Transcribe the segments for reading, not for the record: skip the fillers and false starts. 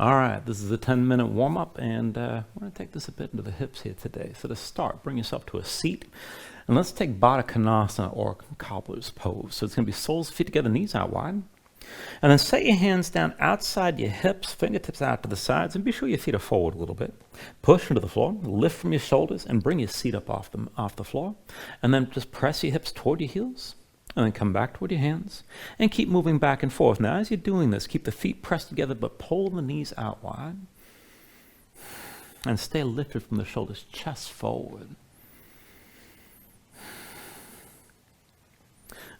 All right, this is a 10-minute warm-up, and we're going to take this a bit into the hips here today. So to start, bring yourself to a seat, and let's take Baddha Konasana, or Cobbler's pose. So it's going to be soles, feet together, knees out wide. And then set your hands down outside your hips, fingertips out to the sides, and be sure your feet are forward a little bit. Push into the floor, lift from your shoulders, and bring your seat up off the floor. And then just press your hips toward your heels, and then come back toward your hands, and keep moving back and forth. Now, as you're doing this, keep the feet pressed together, but pull the knees out wide. And stay lifted from the shoulders, chest forward.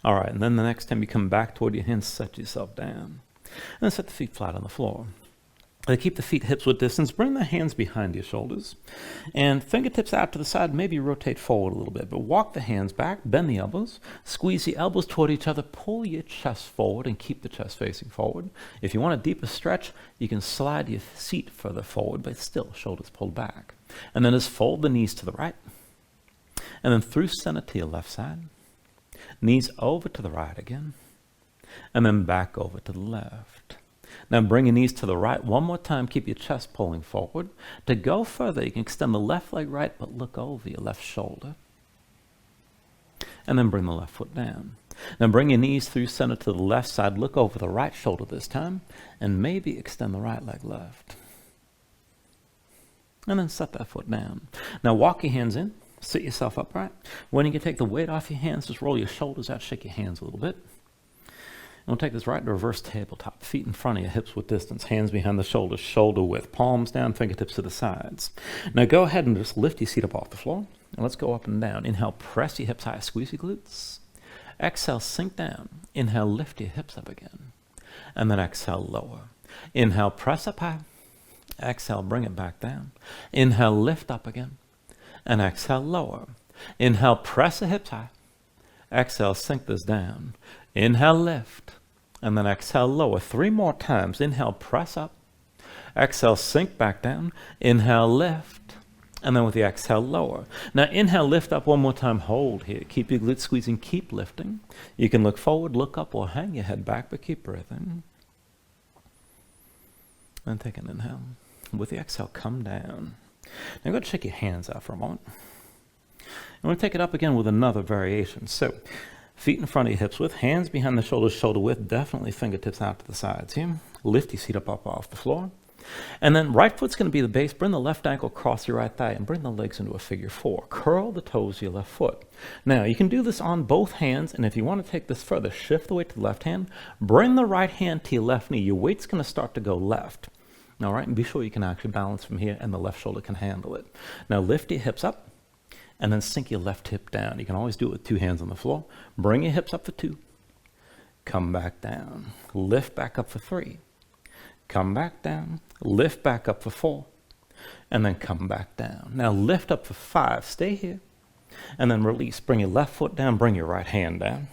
All right, and then the next time you come back toward your hands, set yourself down. And then set the feet flat on the floor. Keep the feet hips width distance. Bring the hands behind your shoulders. And fingertips out to the side. Maybe rotate forward a little bit. But walk the hands back. Bend the elbows. Squeeze the elbows toward each other. Pull your chest forward and keep the chest facing forward. If you want a deeper stretch, you can slide your seat further forward, but still shoulders pulled back. And then just fold the knees to the right. And then through center to your left side. Knees over to the right again. And then back over to the left. Now bring your knees to the right one more time. Keep your chest pulling forward. To go further, you can extend the left leg right, but look over your left shoulder. And then bring the left foot down. Now bring your knees through center to the left side. Look over the right shoulder this time. And maybe extend the right leg left. And then set that foot down. Now walk your hands in. Sit yourself upright. When you can take the weight off your hands, just roll your shoulders out, shake your hands a little bit. And we'll take this right to reverse tabletop. Feet in front of you, hips width distance, hands behind the shoulders, shoulder width, palms down, fingertips to the sides. Now go ahead and just lift your seat up off the floor. And let's go up and down. Inhale, press your hips high, squeeze your glutes. Exhale, sink down. Inhale, lift your hips up again. And then exhale, lower. Inhale, press up high. Exhale, bring it back down. Inhale, lift up again. And exhale, lower. Inhale, press the hips high. Exhale, sink this down. Inhale, lift. And then exhale, lower. 3 more times. Inhale, press up. Exhale, sink back down. Inhale, lift. And then with the exhale, lower. Now inhale, lift up one more time. Hold here. Keep your glutes squeezing. Keep lifting. You can look forward, look up, or hang your head back, but keep breathing. And take an inhale. With the exhale, come down. Now go ahead and shake your hands out for a moment. And we'll take it up again with another variation. So, feet in front of your hips width, hands behind the shoulders, shoulder width, definitely fingertips out to the sides here. Lift your seat up off the floor. And then right foot's going to be the base. Bring the left ankle across your right thigh and bring the legs into a figure 4. Curl the toes of your left foot. Now, you can do this on both hands, and if you want to take this further, shift the weight to the left hand. Bring the right hand to your left knee. Your weight's going to start to go left. All right, and be sure you can actually balance from here and the left shoulder can handle it. Now lift your hips up and then sink your left hip down. You can always do it with 2 hands on the floor. Bring your hips up for 2. Come back down. Lift back up for 3. Come back down. Lift back up for 4. And then come back down. Now lift up for 5. Stay here. And then release. Bring your left foot down. Bring your right hand down.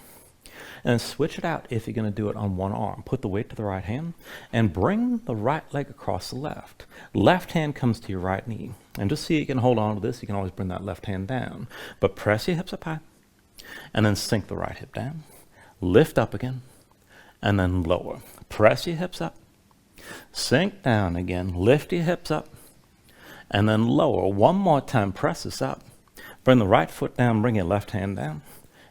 And switch it out if you're going to do it on one arm. Put the weight to the right hand and bring the right leg across the left. Left hand comes to your right knee. And just so you can hold on to this, you can always bring that left hand down. But press your hips up high and then sink the right hip down. Lift up again and then lower. Press your hips up. Sink down again. Lift your hips up and then lower. One more time. Press this up. Bring the right foot down. Bring your left hand down.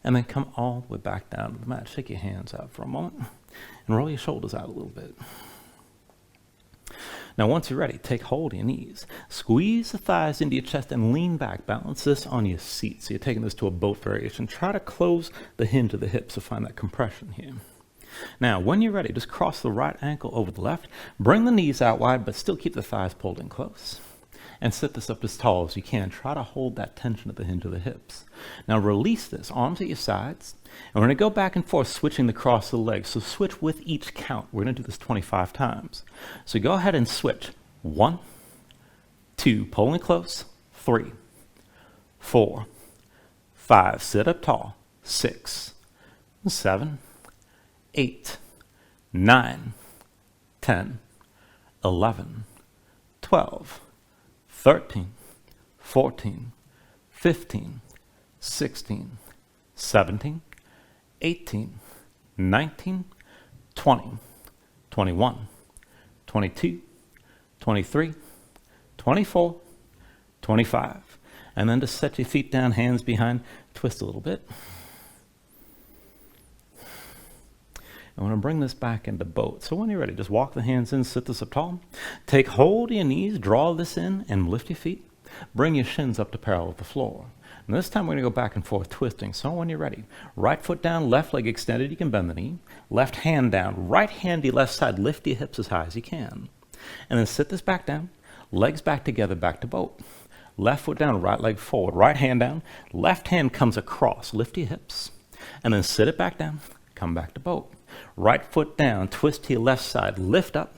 And then come all the way back down to the mat. Shake your hands out for a moment and roll your shoulders out a little bit. Now once you're ready, take hold of your knees. Squeeze the thighs into your chest and lean back. Balance this on your seat. So you're taking this to a boat variation. Try to close the hinge of the hips to find that compression here. Now when you're ready, just cross the right ankle over the left. Bring the knees out wide, but still keep the thighs pulled in close. And sit this up as tall as you can. Try to hold that tension at the hinge of the hips. Now release this, arms at your sides. And we're going to go back and forth, switching the cross of the legs. So switch with each count. We're going to do this 25 times. So go ahead and switch. 1, 2, pulling close. 3, 4, 5, sit up tall. 6, 7, 8, 9, 10, 11, 12, 13, 14, 15, 16, 17, 18, 19, 20, 21, 22, 23, 24, 25. And then just set your feet down, hands behind, twist a little bit. I want to bring this back into boat. So when you're ready, just walk the hands in, sit this up tall. Take hold of your knees, draw this in, and lift your feet. Bring your shins up to parallel with the floor. And this time we're going to go back and forth twisting. So when you're ready, right foot down, left leg extended, you can bend the knee. Left hand down, right hand to your left side, lift your hips as high as you can. And then sit this back down, legs back together, back to boat. Left foot down, right leg forward, right hand down, left hand comes across, lift your hips. And then sit it back down, come back to boat. Right foot down, twist to your left side, lift up,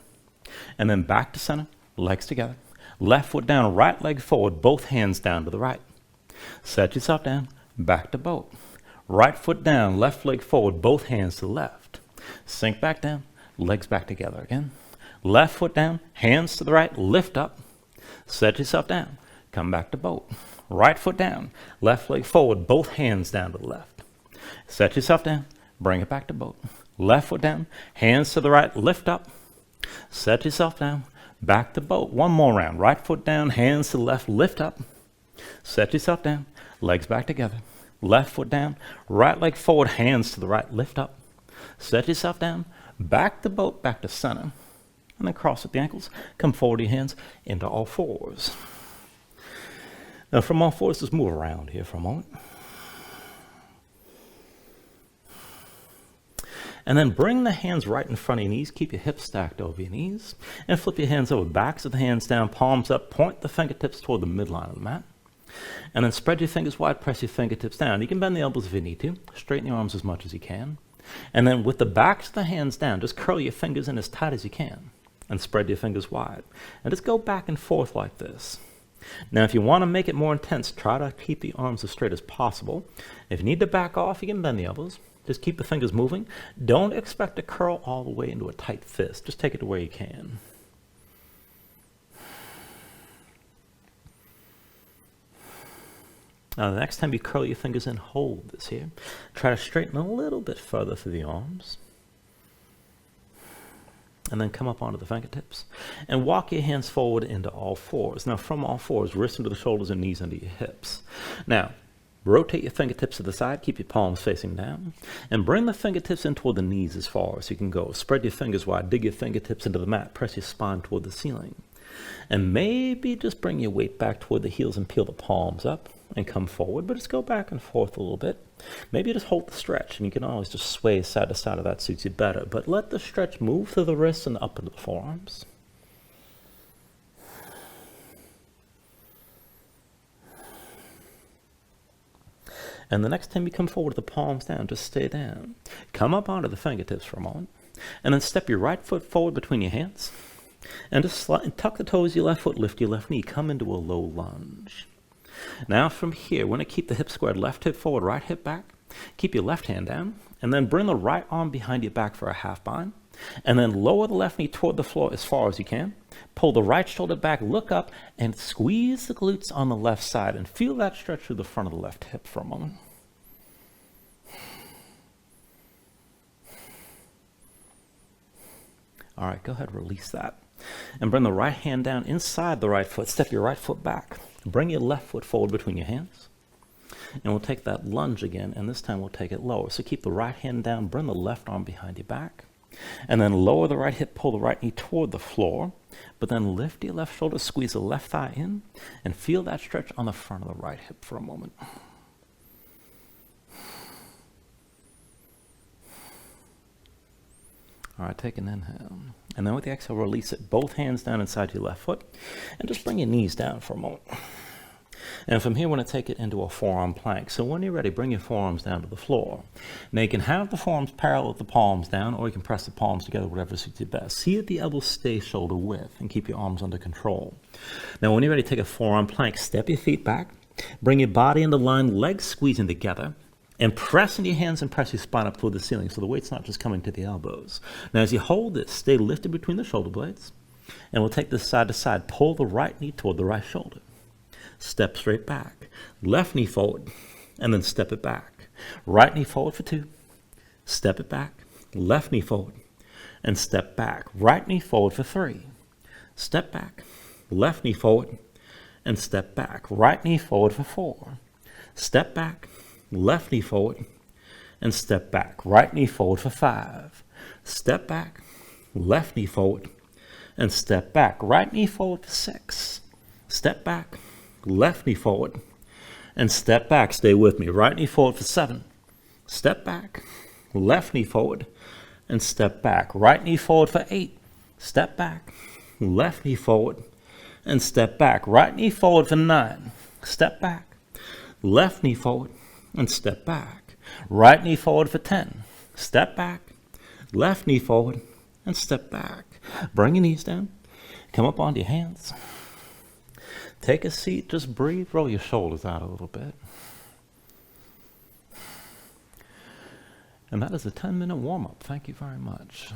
and then back to center, legs together. Left foot down, right leg forward, both hands down to the right. Set yourself down, back to boat. Right foot down, left leg forward, both hands to the left. Sink back down, legs back together again. Left foot down, hands to the right, lift up. Set yourself down, come back to boat. Right foot down, left leg forward, both hands down to the left. Set yourself down, bring it back to boat. Left foot down, hands to the right, lift up. Set yourself down, back to boat. One more round. Right foot down, hands to the left, lift up. Set yourself down, legs back together. Left foot down, right leg forward, hands to the right, lift up. Set yourself down, back to boat, back to center. And then cross at the ankles, come forward your hands into all fours. Now from all fours, just move around here for a moment. And then bring the hands right in front of your knees. Keep your hips stacked over your knees. And flip your hands over. Backs of the hands down, palms up. Point the fingertips toward the midline of the mat. And then spread your fingers wide. Press your fingertips down. You can bend the elbows if you need to. Straighten your arms as much as you can. And then with the backs of the hands down, just curl your fingers in as tight as you can. And spread your fingers wide. And just go back and forth like this. Now, if you want to make it more intense, try to keep the arms as straight as possible. If you need to back off, you can bend the elbows. Just keep the fingers moving. Don't expect to curl all the way into a tight fist. Just take it to where you can. Now, the next time you curl your fingers in, hold this here. Try to straighten a little bit further through the arms. And then come up onto the fingertips. And walk your hands forward into all fours. Now, from all fours, wrists into the shoulders and knees into your hips. Now, rotate your fingertips to the side, keep your palms facing down, and bring the fingertips in toward the knees as far as you can go. Spread your fingers wide, dig your fingertips into the mat, press your spine toward the ceiling. And maybe just bring your weight back toward the heels and peel the palms up and come forward, but just go back and forth a little bit. Maybe just hold the stretch, and you can always just sway side to side if that suits you better, but let the stretch move through the wrists and up into the forearms. And the next time you come forward with the palms down, just stay down. Come up onto the fingertips for a moment. And then step your right foot forward between your hands. And just tuck the toes of your left foot, lift your left knee. Come into a low lunge. Now from here, we're going to keep the hip squared. Left hip forward, right hip back. Keep your left hand down. And then bring the right arm behind your back for a half bind. And then lower the left knee toward the floor as far as you can. Pull the right shoulder back, look up, and squeeze the glutes on the left side. And feel that stretch through the front of the left hip for a moment. All right, go ahead, release that. And bring the right hand down inside the right foot. Step your right foot back. Bring your left foot forward between your hands. And we'll take that lunge again, and this time we'll take it lower. So keep the right hand down, bring the left arm behind your back. And then lower the right hip, pull the right knee toward the floor. But then lift your left shoulder, squeeze the left thigh in, and feel that stretch on the front of the right hip for a moment. All right, take an inhale. And then with the exhale, release it. Both hands down inside your left foot. And just bring your knees down for a moment. And from here, we're going to take it into a forearm plank. So when you're ready, bring your forearms down to the floor. Now, you can have the forearms parallel with the palms down, or you can press the palms together, whatever suits you best. See that the elbows stay shoulder width, and keep your arms under control. Now, when you're ready, take a forearm plank. Step your feet back. Bring your body into line, legs squeezing together. And press into your hands and press your spine up toward the ceiling so the weight's not just coming to the elbows. Now, as you hold this, stay lifted between the shoulder blades. And we'll take this side to side. Pull the right knee toward the right shoulder. Step straight back. Left knee forward. And then step it back. Right knee forward for 2. Step it back. Left knee forward. And step back. Right knee forward for 3. step back, left knee forward, and step back. Right knee forward for 4. Step back, left knee forward, and step back. Right knee forward for 5. Step back, left knee forward, and step back. Right knee forward for 6. Step back, left knee forward, and step back. Stay with me. Right knee forward for 7. Step back, left knee forward, and step back. Right knee forward for 8. Step back, left knee forward, and step back. Right knee forward for 9. Step back, left knee forward, and step back. Right knee forward for 10. Step back, left knee forward, and step back. Bring your knees down. Come up onto your hands. Take a seat. Just breathe. Roll your shoulders out a little bit. And that is a 10-minute warm-up. Thank you very much.